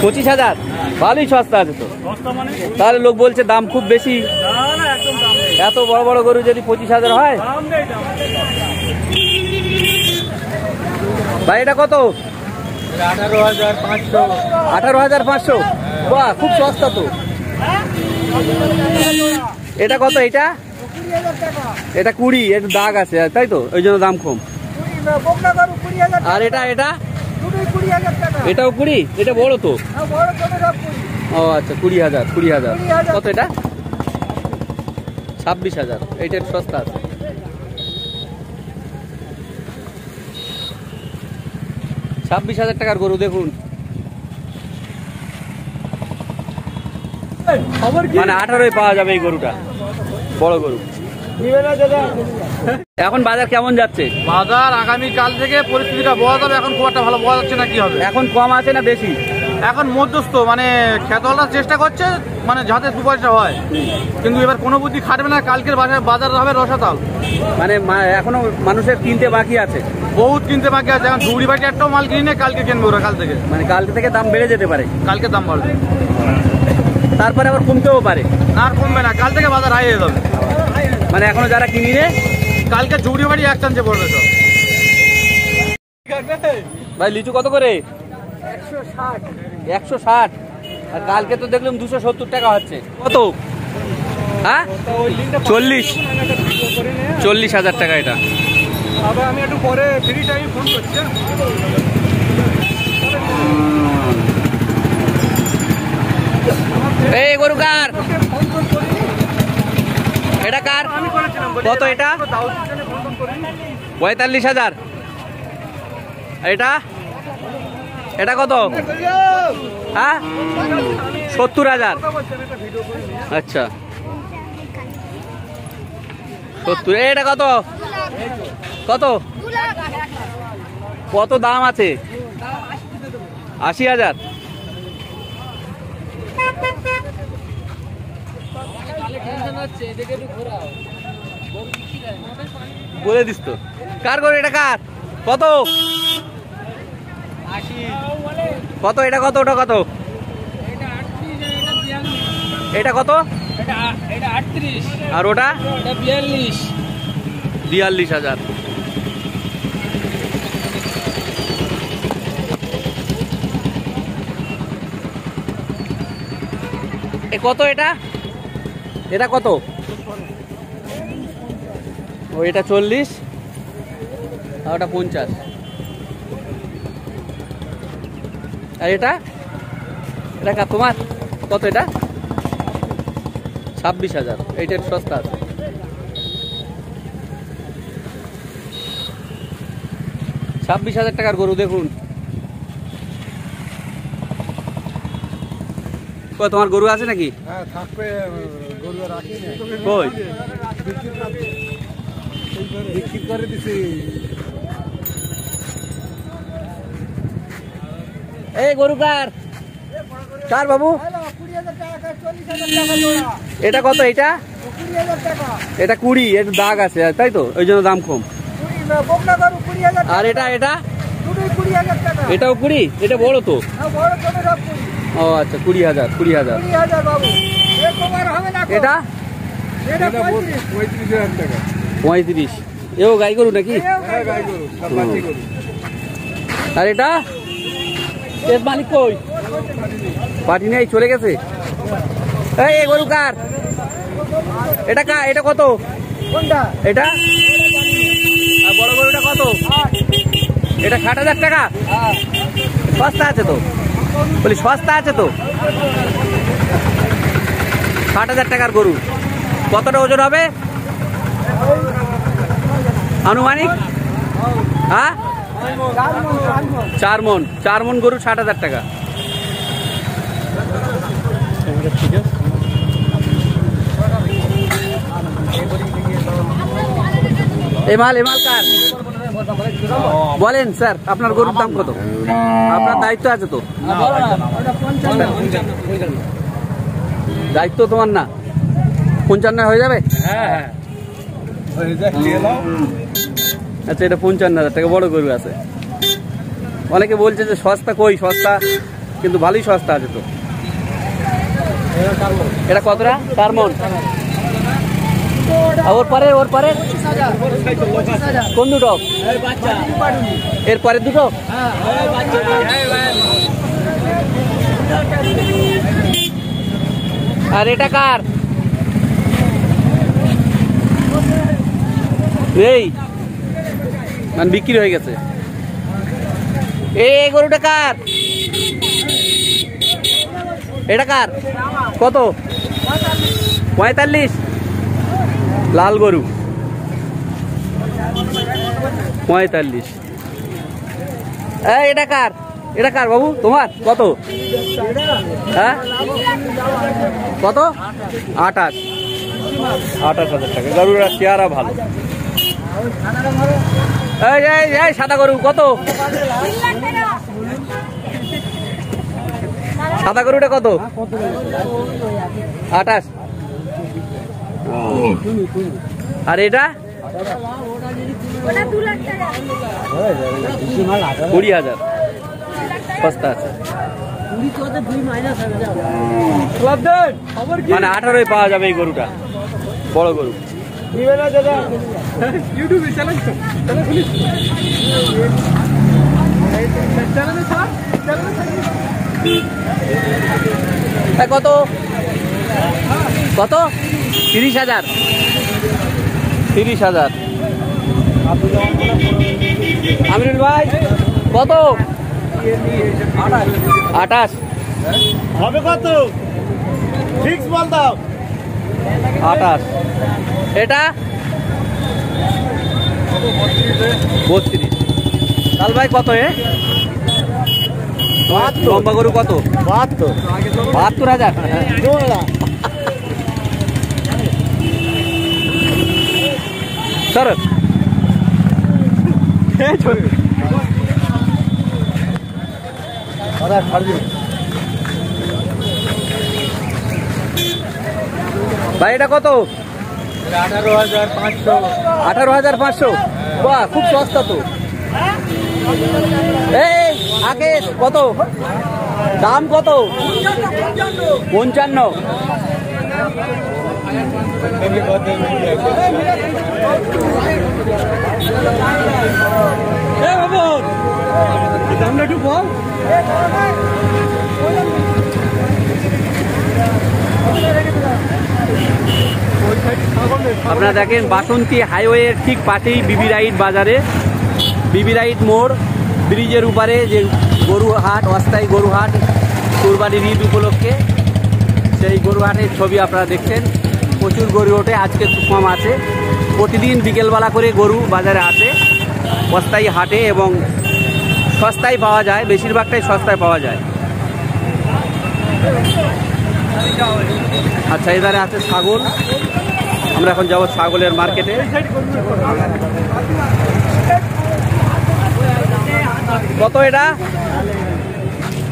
25,000 ভালোই সস্তা আছে তো। তাহলে লোক বলছে দাম খুব বেশি। এত বড় বড় গরু যদি 25,000 হয়। ভাই এটা কত? 18,500। 18,500। বাহ, খুব সস্তা তো। এটা কত? এটা 20, একটু দাগ আছে তাই তো, ওই জন্য দাম কম। আর এটা এটাও 20? এটা বড় তো। ও আচ্ছা, 20,000। কত এটা? 26,000। এইটা একটু সস্তা আছে। টাকার গরু দেখুন, মানে 18 পাওয়া যাবে এই গরুটা, বড় গরু। এখন বাজার কেমন যাচ্ছে? বাজার আগামী কাল থেকে পরিস্থিতিটা বোঝা যাবে। এখন খুব একটা ভালো বোঝা যাচ্ছে না কি হবে। এখন কম আছে না বেশি? এখন মধ্যস্থ, মানে খেতওয়ালা চেষ্টা করছে মানে যাতে 2 পয়সা হয়, কিন্তু এবার কোনো বুদ্ধি খাটবে না। কালকের বাজার হবে রসাতাল, মানে এখনো মানুষের কিনতে বাকি আছে, বহুত কিনতে বাকি আছে। এখন দুড়ি বাটি একটাও মাল কিনে কালকে কিনবো ওরা কাল থেকে। মানে কালকে থেকে দাম বেড়ে যেতে পারে, কালকে দাম বাড়বে, তারপরে আবার কমতেও পারে। আর কমবে না, কাল থেকে বাজার হাই হয়ে যাবে। মানে এখনো যারা কিনি রে, কালকে জুড়ি বাড়ি এক চান্সে পড়বে সব। ভাই লিচু কত করে? 160। আর কালকে তো দেখলাম 270 টাকা হচ্ছে। কত? হ্যাঁ 40,000 টাকা এটা। আমি একটু পরে ফ্রি টাইম ফোন করছি। এই গরু কার? এটা কার? কত এটা? 45,000। এটা কত? হ্যাঁ 70,000। আচ্ছা 70। এটা কত? কত দাম আছে? 80,000। বলে দিস তো কার গরু? এটা কার? কত? কত এটা? কত ওটা? কত এটা? কত? এটা 38। আর ওটা? এটা 42। 42,000। কত এটা? এটা কত? ও এটা 40 আর ওটা 50। আর এটা কার তোমার? কত এটা? 26,000। এইটা সস্তা আছে। টাকার গরু দেখুন। তোমার গরু আছে নাকি? হ্যাঁ থাকবে, গরু রাখি না। কই বিক্রি করে দিছি। এই গরু কার? কার বাবু? এটা কত? এটা 20, একটু দাগ আছে তাই তো, ওই জন্য দাম কম। আর এটা এটাও 20? এটা বড় তো। ও আচ্ছা 20,000। এটা 35,000 টাকা। 35। এও গাই গরু নাকি? আর এটা এর মালিক কই? পাটি নেই, চলে গেছে। এই গরু কার? এটা কত? এটা আর বড় গরুটা কত? এটা 60,000 টাকা। সস্তা আছে তো, বলি সস্তা আছে তো। 60,000 টাকার গরু। কতটা ওজন হবে আনুমানিক? হ্যাঁ 4 মন। 4 মন গরু 60,000 টাকা। ঠিক আছে। এই মাল কার? বলেন স্যার, আপনার গরুর দাম কত? আপনার দায়িত্ব আছে তো? দায়িত্ব তোমার না? 55 হয়ে যাবে? হ্যাঁ আচ্ছা এটা 55,000 টাকা বড় গরু আছে। অনেকে বলছে যে সস্তা, কই সস্তা, কিন্তু ভালোই সস্তা আছে তো। এটা কতটা? 4 মণ। ওর পরে কোন দুটো? এর পরের দুটো? আর এটা কার? এই মানে বিক্রি হয়ে গেছে। এই গরুটা কার? এটা কার? কত? 45। লাল গরু 45। এটা কার? এটা কার বাবু তোমার? কত? হ্যাঁ কত? 28,000 টাকা। গরুর চেহারা ভালো। এই সাদা গরু কত? সাদা গরুটা কত? 28। আর এটা 20,000। সস্তা আছে, মানে 18 পাওয়া যাবে এই গরুটা, বড় গরু। কত কত? 30,000। 30,000। আমিরুল ভাই কত? 28 হবে কত? ফিক্স বল দাও। 28। এটা 32। লাল ভাই কত? লম্বা গরু কত? 72,000। সর ভাই এটা কত? 18,500। 18,500। বাহ, খুব সস্তা তো। এই আগে কত দাম? কত? 55। দামটা একটু বল। আপনারা দেখেন বাসন্তী হাইওয়ের ঠিক পাশেই বিবি রাইড বাজারে, বিবি রাইড মোড়, ব্রিজের উপরে যে গরু হাট, অস্থায়ী গরু হাট, কুরবানির ঈদ উপলক্ষে সেই গরু হাটের ছবি আপনারা দেখছেন। প্রচুর গরু ওঠে, আজকে কম আছে। প্রতিদিন বিকেলবেলা করে গরু বাজারে আসে অস্থায়ী হাটে, এবং সস্তায় পাওয়া যায়, বেশিরভাগটাই সস্তায় পাওয়া যায়। আচ্ছা, এধারে আছে ছাগল। আমরা এখন যাব ছাগলের মার্কেটে। কত এটা?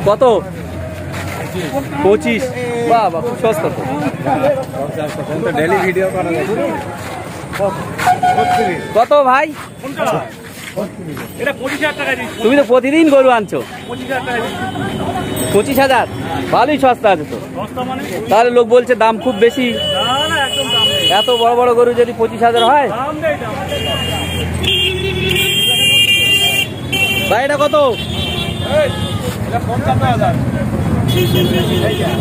কত? 25। বাহ বাহ, খুব সস্তা তো। ডেলি ভিডিও করা যায়। কত ভাই? এটা 25,000 টাকা দিচ্ছি। তুমি তো প্রতিদিন গরু আনছো। 25,000 টাকা দিচ্ছি। 25,000? ভালোই সস্তা আছে তো। সস্তা মানে? তাহলে লোক বলছে দাম খুব বেশি। না না, একদম দাম নেই। এত বড় বড় গরু যদি 25,000 হয়? দাম নেই, দাম নেই। ভাই এটা কত? এটা 55,000।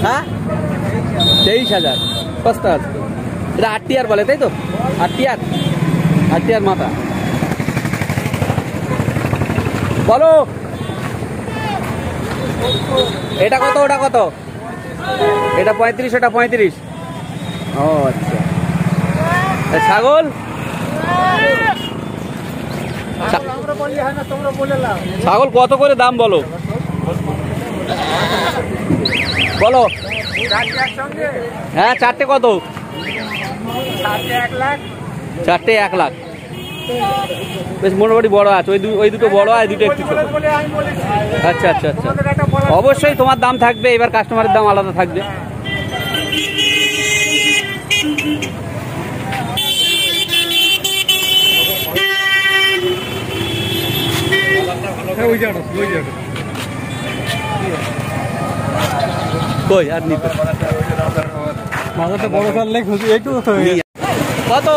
হ্যাঁ 23,000। সস্তা আছে। এটা 8 টিয়ার বলে, তাই তো? 8 টিয়ার, 8 টিয়ার মাথা। বলো এটা কত? ওটা কত? এটা 35, ওটা 35। ও আচ্ছা। ছাগল? ছাগল কত করে দাম বলো? বলো। হ্যাঁ, চারটে কত? 1 লাখ। চারটে 1 লাখ। বেশ মোটামুটি বড় আছে। ওই দুটো বড়, আর দুটো একটু ছোট। আচ্ছা আচ্ছা আচ্ছা, অবশ্যই তোমার দাম থাকবে, এবার কাস্টমারের দাম আলাদা থাকবে। কই আর নিতে বড় কাটলে একটু কত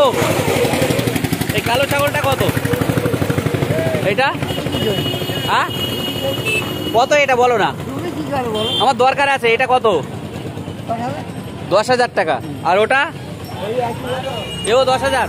এই কালো ছাগলটা কত এটা হ্যাঁ কত এটা বলো না আমার দরকার আছে এটা কত 10,000 টাকা আর ওটা এও 10,000